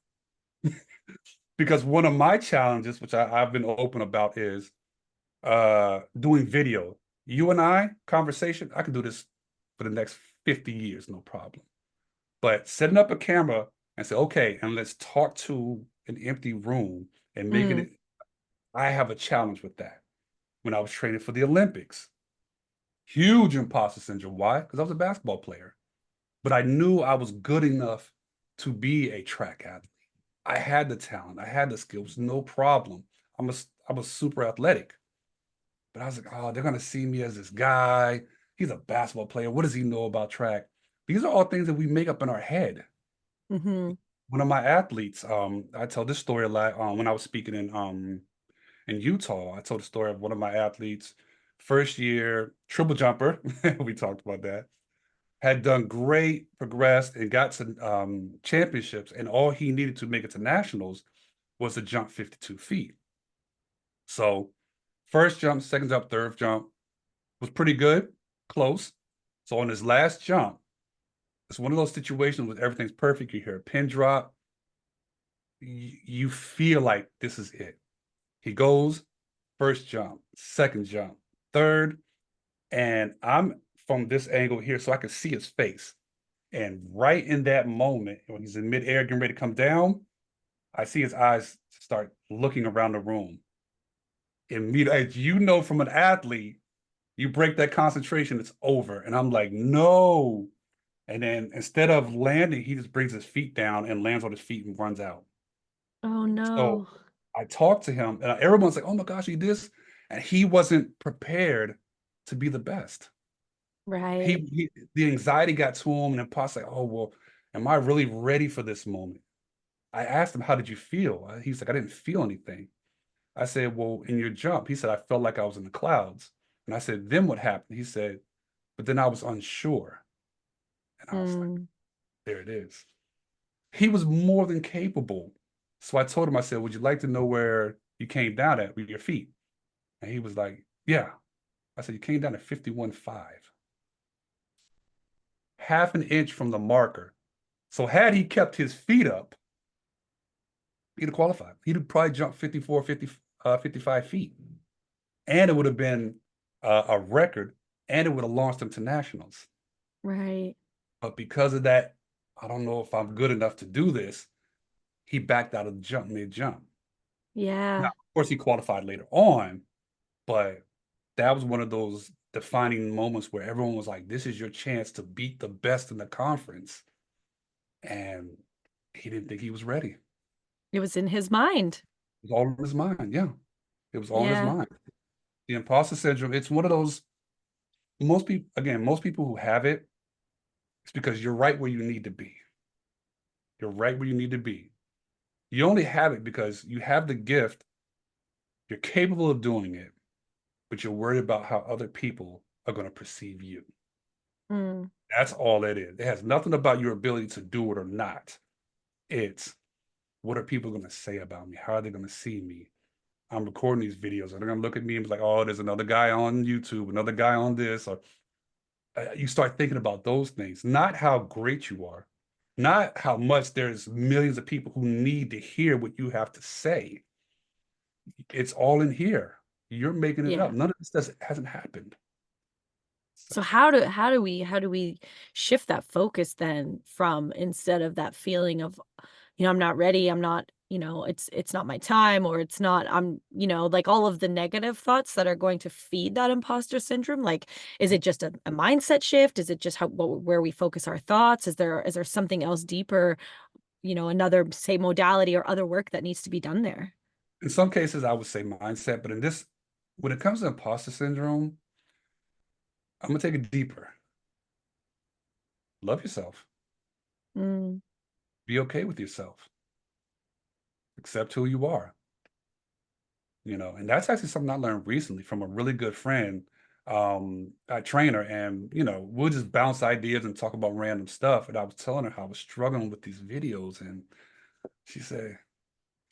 Because one of my challenges, which I've been open about, is doing video. You and I, conversation, I can do this for the next 50 years, no problem. But setting up a camera and say, okay, and let's talk to an empty room and making mm, it, I have a challenge with that. When I was training for the Olympics, huge imposter syndrome. Why? Because I was a basketball player, but I knew I was good enough to be a track athlete. I had the talent, I had the skills, no problem. I was super athletic, but I was like, oh, they're gonna see me as this guy. He's a basketball player. What does he know about track? These are all things that we make up in our head. mm-hmm, One of my athletes, I tell this story a lot. When I was speaking in Utah, I told the story of one of my athletes, first year triple jumper. We talked about that. Had done great, progressed, and got to championships. And all he needed to make it to nationals was to jump 52 feet. So, first jump, second jump, third jump was pretty good, close. So, on his last jump, it's one of those situations where everything's perfect. You hear a pin drop, you feel like this is it. He goes, first jump, second jump, third, and I'm from this angle here, so I can see his face. And right in that moment, when he's in midair, getting ready to come down, I see his eyes start looking around the room. Immediately, as you know from an athlete, you break that concentration, it's over. And I'm like, no. And then instead of landing, he just brings his feet down and lands on his feet and runs out. oh So no. I talked to him, and everyone's like, "Oh my gosh, he this," and he wasn't prepared to be the best. Right. The anxiety got to him, and imposter like, oh well, am I really ready for this moment? I asked him, how did you feel? He's like, I didn't feel anything. I said, well, in your jump, he said, I felt like I was in the clouds. And I said, then what happened? He said, but then I was unsure. And I was like, Mm, there it is. He was more than capable. So I told him, I said, would you like to know where you came down at with your feet? And he was like, yeah. I said, you came down at 51.5, half an inch from the marker. So had he kept his feet up, he'd have qualified. He'd have probably jumped 54, 50, 55 feet. And it would have been a record, and it would have launched him to nationals. right. But because of that, I don't know if I'm good enough to do this. He backed out of the jump mid jump. Now, Yeah. of course, he qualified later on, but that was one of those defining moments where everyone was like, this is your chance to beat the best in the conference. And he didn't think he was ready. It It was in his mind. was all in his mind. Yeah. It was all in his Yeah. mind. The imposter syndrome, it's one of those, most people, again, most people who have it, it's because you're right where you need to be. You're right where you need to be. You only have it because you have the gift, you're capable of doing it, but you're worried about how other people are going to perceive you. Mm, That's all it is. It has nothing about your ability to do it or not. It's what are people going to say about me? How are they going to see me? I'm recording these videos. Are they going to look at me and be like, oh, there's another guy on YouTube, another guy on this? Or you start thinking about those things, not how great you are, not how much there's millions of people who need to hear what you have to say. It's all in here. You're making it up. yeah. None of this hasn't happened. So, So how do we shift that focus then from instead of that feeling of, I'm not ready, I'm not, it's not my time, or it's not, like all of the negative thoughts that are going to feed that imposter syndrome. Like, is it just a mindset shift? Is it just where we focus our thoughts? Is there something else deeper, another, say, modality or other work that needs to be done there? in some cases, I would say mindset, but in this, when it comes to imposter syndrome, I'm gonna take it deeper. Love yourself. Mm, Be okay with yourself. Accept who you are. And that's actually something I learned recently from a really good friend, a trainer, and we'll just bounce ideas and talk about random stuff. And I was telling her how I was struggling with these videos, and she said,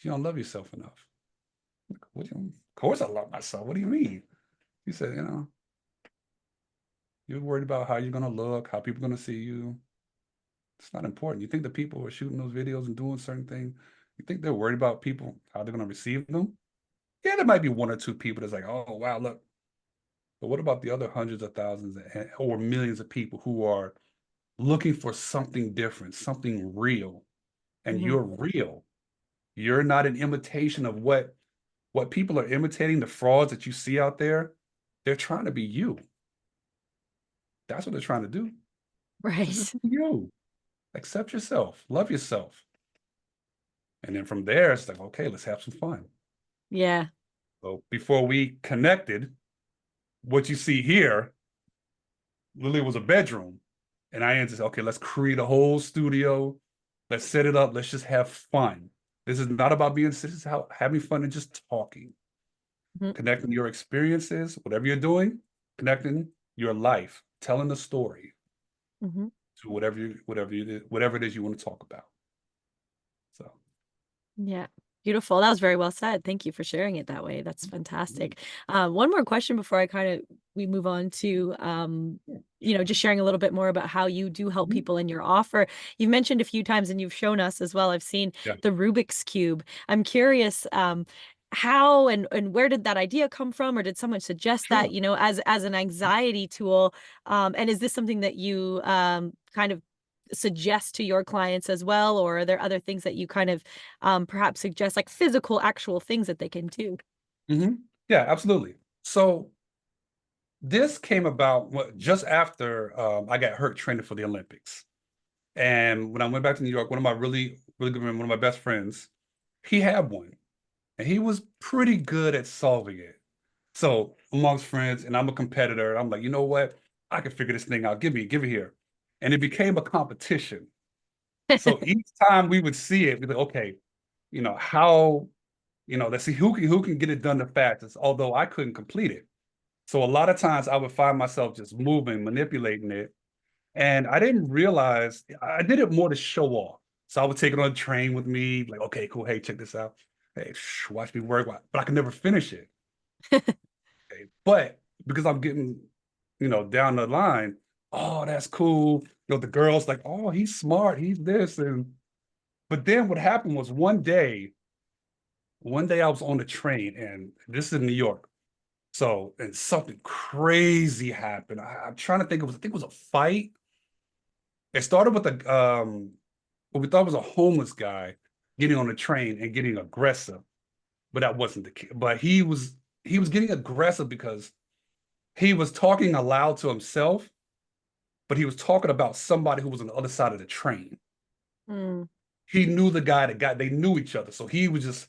"You don't love yourself enough." Of course, I love myself. What do you mean? She said, you're worried about how you're gonna look, how people are gonna see you. It's not important. You think the people who are shooting those videos and doing certain things, you think they're worried about people, how they're gonna receive them? Yeah, there might be one or two people that's like, oh wow, look. But what about the other hundreds of thousands or millions of people who are looking for something different, something real? And mhm. you're real. You're not an imitation of what people are imitating, the frauds that you see out there. They're trying to be you. That's what they're trying to do. So just Right. be you. Accept yourself. Love yourself. And then from there, it's like, okay, let's have some fun. Yeah. So before we connected, what you see here literally was a bedroom. And I ended, okay, let's create a whole studio. Let's set it up. Let's just have fun. This is not about being, this is how having fun and just talking, Mhm, connecting your experiences, whatever you're doing, connecting your life, telling the story mhm. to whatever it is you want to talk about. So Yeah. Beautiful. That was very well said. Thank you for sharing it that way. That's fantastic. One more question before we move on to, yeah, just sharing a little bit more about how you do help mhm, people in your offer. You've mentioned a few times and you've shown us as well. I've seen yeah, the Rubik's Cube. I'm curious, how and where did that idea come from, or did someone suggest that, sure. as an anxiety tool? And is this something that you kind of suggest to your clients as well, or are there other things that you kind of perhaps suggest, like physical, actual things that they can do? Hmm. Yeah, absolutely. So this came about just after I got hurt training for the Olympics. And when I went back to New York, one of my really, really good friends, one of my best friends, he had one and he was pretty good at solving it. So amongst friends, and I'm a competitor, I'm like, you know what? I can figure this thing out. Give it here. And it became a competition. So each time we would see it, we'd be like, okay, how, let's see who can get it done the fastest, although I couldn't complete it. So a lot of times I would find myself just moving, manipulating it. And I didn't realize I did it more to show off. So I would take it on a train with me, like, okay, cool. Hey, check this out. Hey, watch me work. But I could never finish it. Okay. But because I'm getting, down the line, oh, that's cool. The girls like, oh, he's smart. He's this. But then what happened was one day I was on the train, and this is in New York. So, and something crazy happened. I'm trying to think, I think it was a fight. It started with what we thought was a homeless guy getting on the train and getting aggressive, but that wasn't the case. But he was getting aggressive because he was talking aloud to himself, but he was talking about somebody who was on the other side of the train. Mm, He knew the guy that got, they knew each other. So he was just,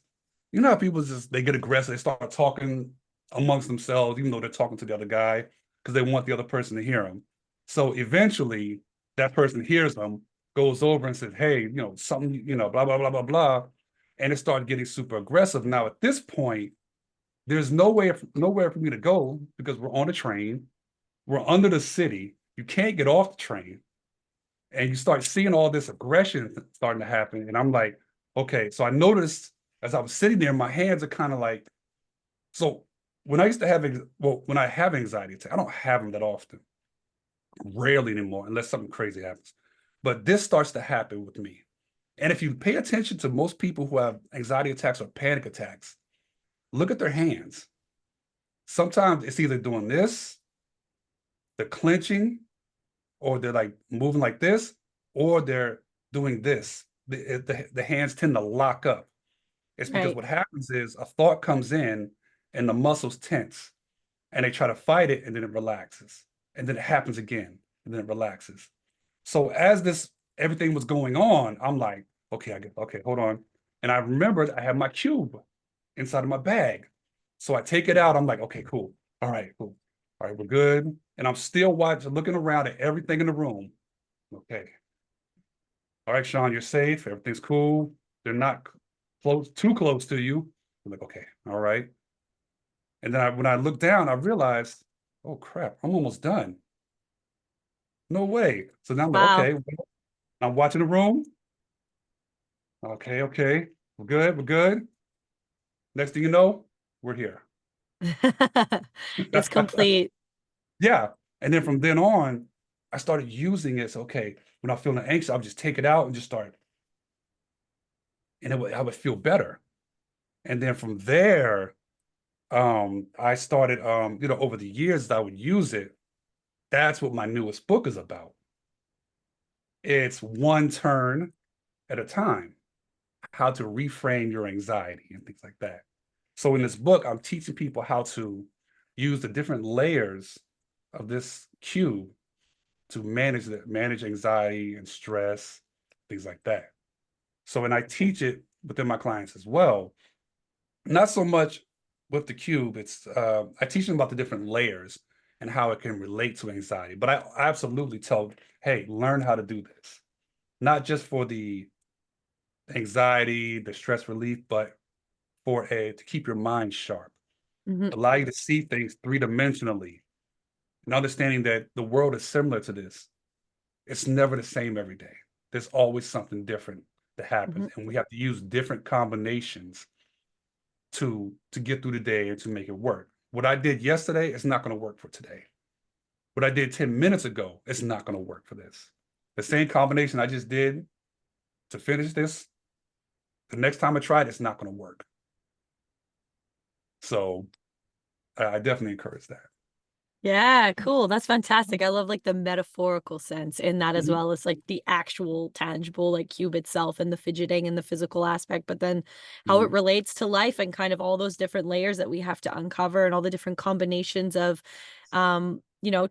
how people just, they get aggressive, they start talking amongst themselves, even though they're talking to the other guy, because they want the other person to hear them. So eventually that person hears them, goes over and says, hey, something, blah, blah, blah, blah, blah. And it started getting super aggressive. Now at this point, there's nowhere for me to go because we're on a train, we're under the city, you can't get off the train, and you start seeing all this aggression starting to happen. And I'm like, okay. So I noticed as I was sitting there, my hands are kind of like, so when I used to have, when I have anxiety attacks, I don't have them that often, rarely anymore, unless something crazy happens. But this starts to happen with me. And if you pay attention to most people who have anxiety attacks or panic attacks, look at their hands. Sometimes it's either doing this, they're clenching, or they're like moving like this, or they're doing this. The hands tend to lock up. It's because right. what happens is a thought comes in and the muscles tense and they try to fight it, and then it relaxes. And then it happens again and then it relaxes. So as this everything was going on, I'm like, okay, okay, hold on. And I remembered I had my cube inside of my bag. So I take it out. I'm like, okay, cool. All right, cool. All right, we're good. And I'm still watching, looking around at everything in the room. Okay. All right, Shaun, you're safe. Everything's cool. They're not too close to you. I'm like, okay, all right. And then when I looked down, I realized, oh crap, I'm almost done. No way. So now I'm like, Wow. okay, well, I'm watching the room. Okay, okay, we're good, we're good. Next thing you know, we're here. It's complete. Yeah. And then from then on, I started using it. So, okay, when I'm feeling anxious, I'll just take it out and just start, and I would feel better. And then from there, I started, over the years I would use it. That's what my newest book is about. It's one turn at a time, how to reframe your anxiety and things like that. So in this book, I'm teaching people how to use the different layers of this cube to manage anxiety and stress, things like that. So, and I teach it within my clients as well. Not so much with the cube. It's I teach them about the different layers and how it can relate to anxiety. But I absolutely tell, hey, learn how to do this, not just for the anxiety, the stress relief, but to keep your mind sharp, Mhm, allow you to see things three-dimensionally, and understanding that the world is similar to this. It's never the same every day. There's always something different that happens, mhm, and we have to use different combinations to get through the day and to make it work. What I did yesterday is not going to work for today. What I did 10 minutes ago is not going to work for this. The same combination I just did to finish this, the next time I try it, it's not going to work. So I definitely encourage that. yeah, cool. That's fantastic. I love like the metaphorical sense in that as Mhm, well as like the actual tangible like cube itself and the fidgeting and the physical aspect, but then how it mhm, relates to life and kind of all those different layers that we have to uncover and all the different combinations of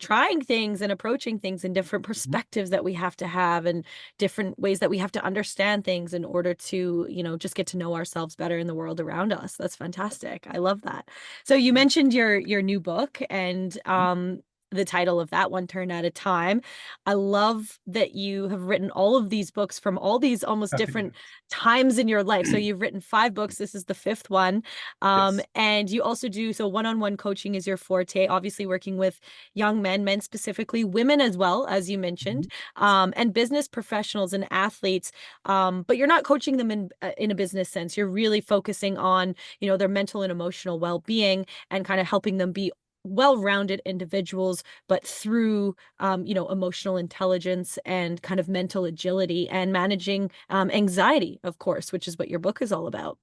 trying things and approaching things in different mhm, perspectives that we have to have and different ways that we have to understand things in order to, just get to know ourselves better in the world around us. That's fantastic. I love that. So you mentioned your new book and mhm. the title of that, One Turn at a Time. I love that you have written all of these books from all these almost different times in your life. So you've written 5 books. This is the 5th one. Yes. And you also do, so one-on-one coaching is your forte, obviously working with young men, men specifically, women as well, as you mentioned, Mhm. and business professionals and athletes. But you're not coaching them in a business sense. You're really focusing on, their mental and emotional well-being and kind of helping them be well-rounded individuals, but through emotional intelligence and kind of mental agility and managing anxiety, of course, which is what your book is all about.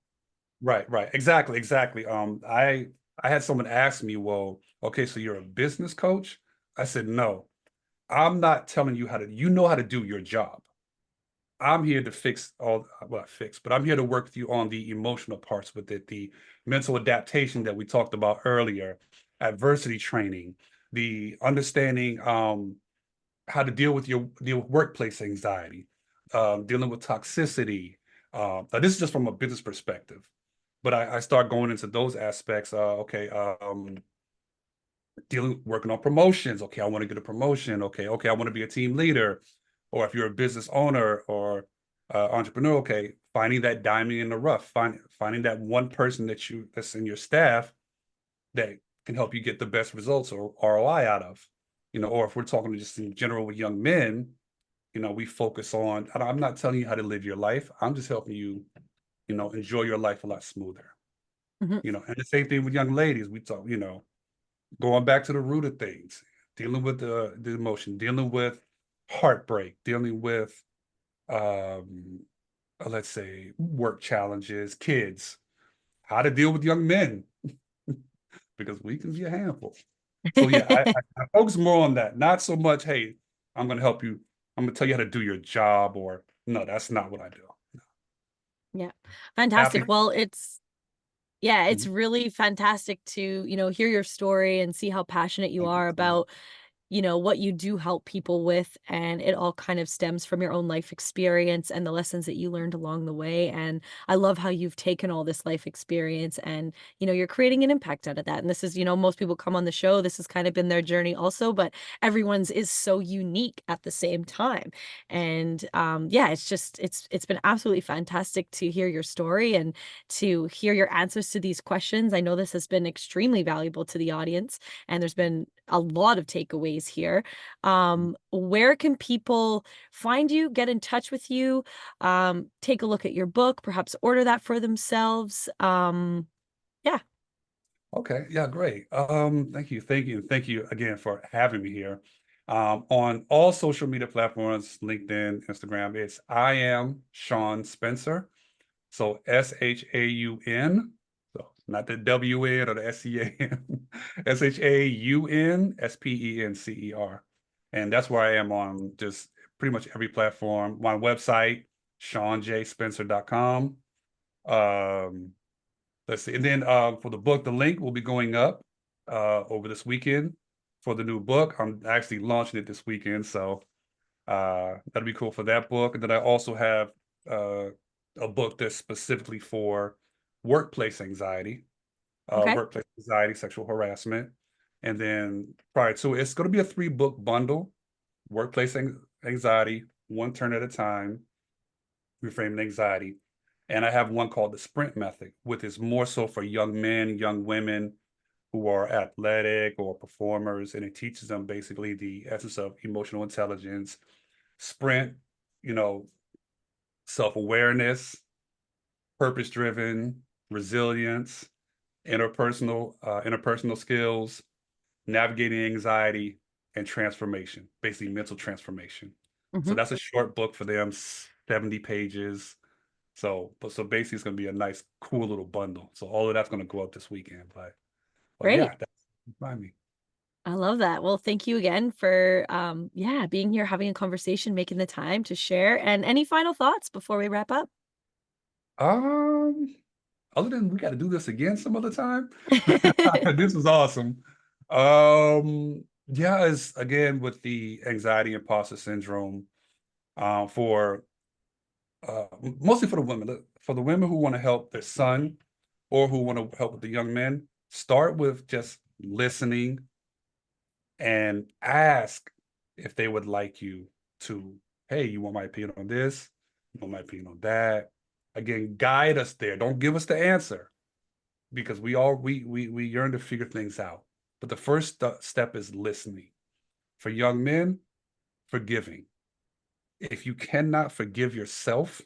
Right, right. Exactly, exactly. I had someone ask me, well, okay, so you're a business coach? I said, no, I'm not telling you you know how to do your job. I'm here to fix well, fix, but I'm here to work with you on the emotional parts with it, the mental adaptation that we talked about earlier, adversity training, the understanding how to deal with workplace anxiety, dealing with toxicity. Now this is just from a business perspective, but I start going into those aspects. Okay, working on promotions. Okay, I want to get a promotion. Okay, I want to be a team leader, or if you're a business owner or entrepreneur, okay, finding that diamond in the rough, finding that one person that's in your staff that can help you get the best results or ROI out of, or if we're talking just in general with young men, we focus on. I'm not telling you how to live your life. I'm just helping you, enjoy your life a lot smoother. Mhm. And the same thing with young ladies. We talk, going back to the root of things, dealing with the emotion, dealing with heartbreak, dealing with um, let's say work challenges, kids, how to deal with young men because we can be a handful. So yeah, I focus more on that, not so much. Hey, I'm going to help you. I'm going to tell you how to do your job, or no, that's not what I do. Yeah. Fantastic. Happy. Well, yeah, it's Mhm. really fantastic to, hear your story and see how passionate you Thank you are so much. about what you do help people with. And it all kind of stems from your own life experience and the lessons that you learned along the way. And I love how you've taken all this life experience and, you're creating an impact out of that. And this is, most people come on the show. This has kind of been their journey also, but everyone's is so unique at the same time. And yeah, it's been absolutely fantastic to hear your story and to hear your answers to these questions. I know this has been extremely valuable to the audience and there's been a lot of takeaways here. Where can people find you, get in touch with you, take a look at your book, perhaps order that for themselves? Yeah. Okay, yeah, great. Thank you again for having me here. On all social media platforms, LinkedIn, Instagram, it's I am Shaun Spencer. So SHAUN. So not the WN or the SCAN. SHAUNSPENCER. And that's where I am on just pretty much every platform. My website, SeanJSpencer.com. Um, let's see. And then for the book, the link will be going up over this weekend for the new book. I'm actually launching it this weekend, so that'll be cool for that book. And then I also have uh, a book that's specifically for workplace anxiety, Okay. sexual harassment. And then prior to it, it's going to be a 3-book bundle: workplace anxiety, one turn at a time, reframing anxiety. And I have one called the Sprint Method, which is more so for young men, young women who are athletic or performers, and it teaches them basically the essence of emotional intelligence, sprint, you know, self-awareness, purpose-driven, resilience, interpersonal skills, navigating anxiety, and transformation, basically mental transformation. So Hmm. that's a short book for them, 70 pages. So basically it's gonna be a nice, cool little bundle. So all of that's gonna go up this weekend. But Great. yeah, that's find me. I love that. Well, thank you again for yeah, being here, having a conversation, making the time to share. And any final thoughts before we wrap up? Um, other than we got to do this again some other time. This was awesome. Yeah, it's again with the anxiety imposter syndrome, for mostly for the women who want to help their son or who want to help with the young men, start with just listening, and ask if they would like you to, hey, you want my opinion on this? You want my opinion on that? Again, guide us there. Don't give us the answer because we yearn to figure things out. But the first step is listening. For young men, forgiving. If you cannot forgive yourself,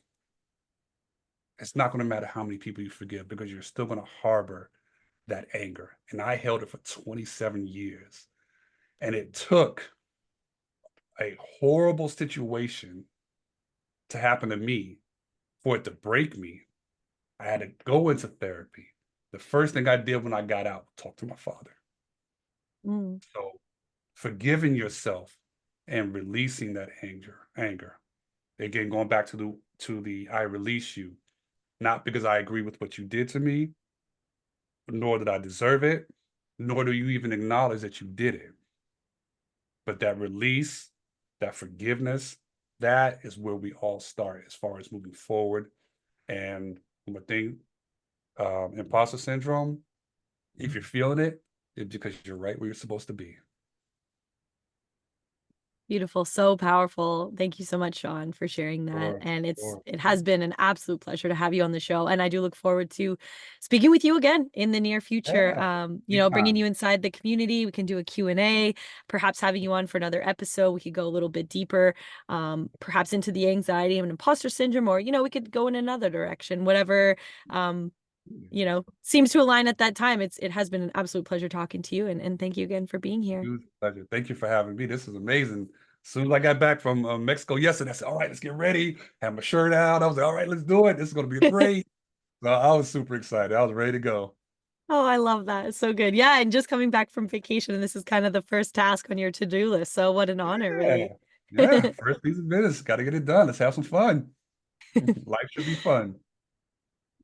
it's not going to matter how many people you forgive because you're still going to harbor that anger. And I held it for 27 years. And it took a horrible situation to happen to me for it to break me. I had to go into therapy. The first thing I did when I got out, talk to my father. Mm. So forgiving yourself and releasing that anger. Again, going back to the I release you, not because I agree with what you did to me, nor did I deserve it, nor do you even acknowledge that you did it. But that release, that forgiveness, that is where we all start as far as moving forward. And one thing, imposter syndrome, if you're feeling it, it's because you're right where you're supposed to be. Beautiful, so powerful. Thank you so much, Shaun, for sharing that. Or, And or it has been an absolute pleasure to have you on the show. And I do look forward to speaking with you again in the near future. yeah, Bringing anytime. you inside the community. We can do a Q&A, perhaps having you on for another episode. We could go a little bit deeper, perhaps into the anxiety and imposter syndrome, or, we could go in another direction, whatever, seems to align at that time. It has been an absolute pleasure talking to you. And thank you again for being here. Huge pleasure. Thank you for having me. This is amazing. As soon as I got back from Mexico yesterday, I said, all right, let's get ready. Have my shirt out. I was like, all right, let's do it. This is going to be great. So I was super excited. I was ready to go. Oh, I love that. It's so good. Yeah, and just coming back from vacation, and this is kind of the first task on your to-do list. So what an honor, Yeah. really. Yeah. First piece of business. Got to get it done. Let's have some fun. Life should be fun.